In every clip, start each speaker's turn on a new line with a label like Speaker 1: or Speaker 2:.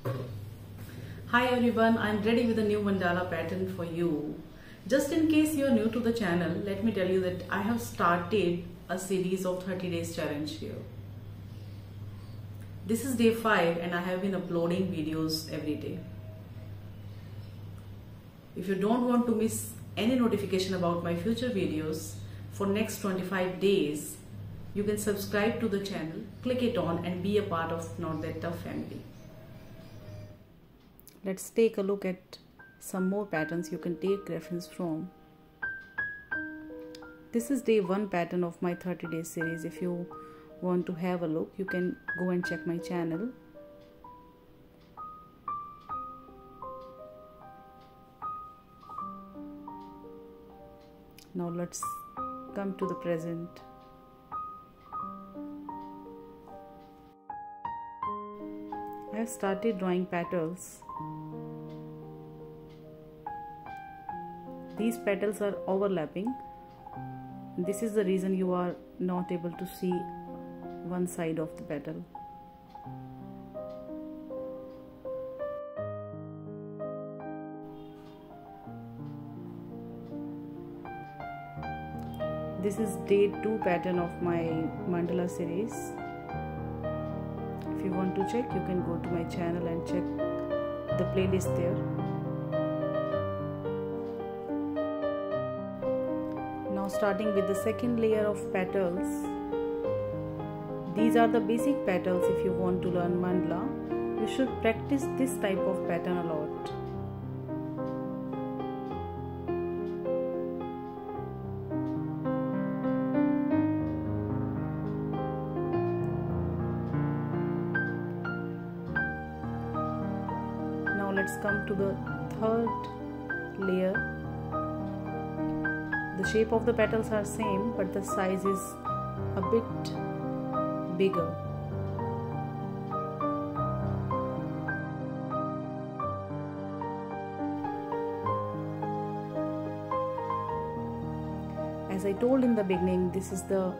Speaker 1: Hi everyone, I'm ready with a new mandala pattern for you. Just in case you're new to the channel, let me tell you that I have started a series of 30 days challenge here. This is day 5 and I have been uploading videos every day. If you don't want to miss any notification about my future videos for next 25 days, you can subscribe to the channel, click it on and be a part of Not That Tough family. Let's take a look at some more patterns you can take reference from. This is day 1 pattern of my 30 days series. If you want to have a look, you can go and check my channel. Now let's come to the present. I have started drawing petals. These petals are overlapping. This is the reason you are not able to see one side of the petal. This is day 2 pattern of my mandala series. If you want to check, you can go to my channel and check the playlist there. Now starting with the second layer of petals. These are the basic petals. If you want to learn mandala, you should practice this type of pattern a lot. Now let's come to the third layer. The shape of the petals are same, but the size is a bit bigger. As I told in the beginning, this is the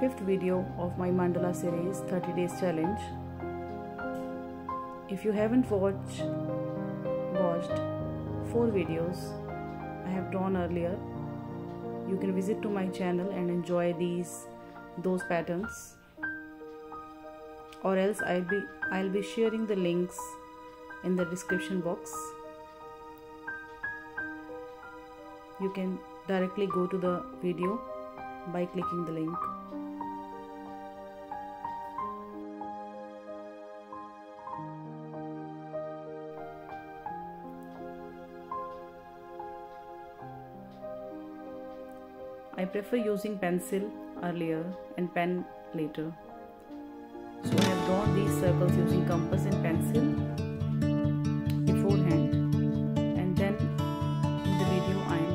Speaker 1: 5th video of my mandala series 30 days challenge. If you haven't watched 4 videos I have drawn earlier, you can visit to my channel and enjoy those patterns, or else I'll be sharing the links in the description box. You can directly go to the video by clicking the link. I prefer using pencil earlier and pen later. So I have drawn these circles using compass and pencil beforehand, and then in the video I am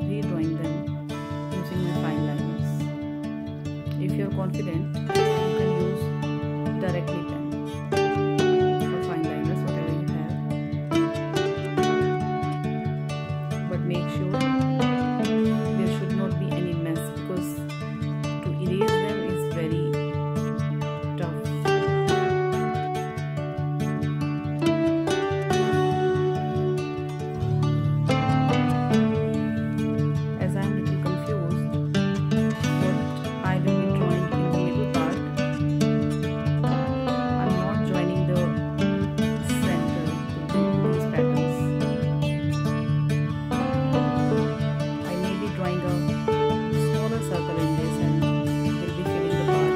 Speaker 1: redrawing them using my fine liners. If you are confident, you can use directly pen or fine liners, whatever you have. But make sure there should not be any mess, because to erase them is very tough. As I am a little confused what I will be drawing in the middle part, I am not joining the center to do these patterns. I may be drawing a smaller circle in this and will be filling the part.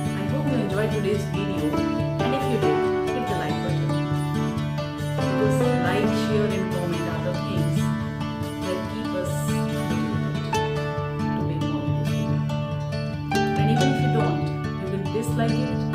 Speaker 1: I hope you enjoyed today's video, and if you did, hit the like button, because like, share and comment are the things that keep us motivated to make more videos. And even if you don't, you can dislike it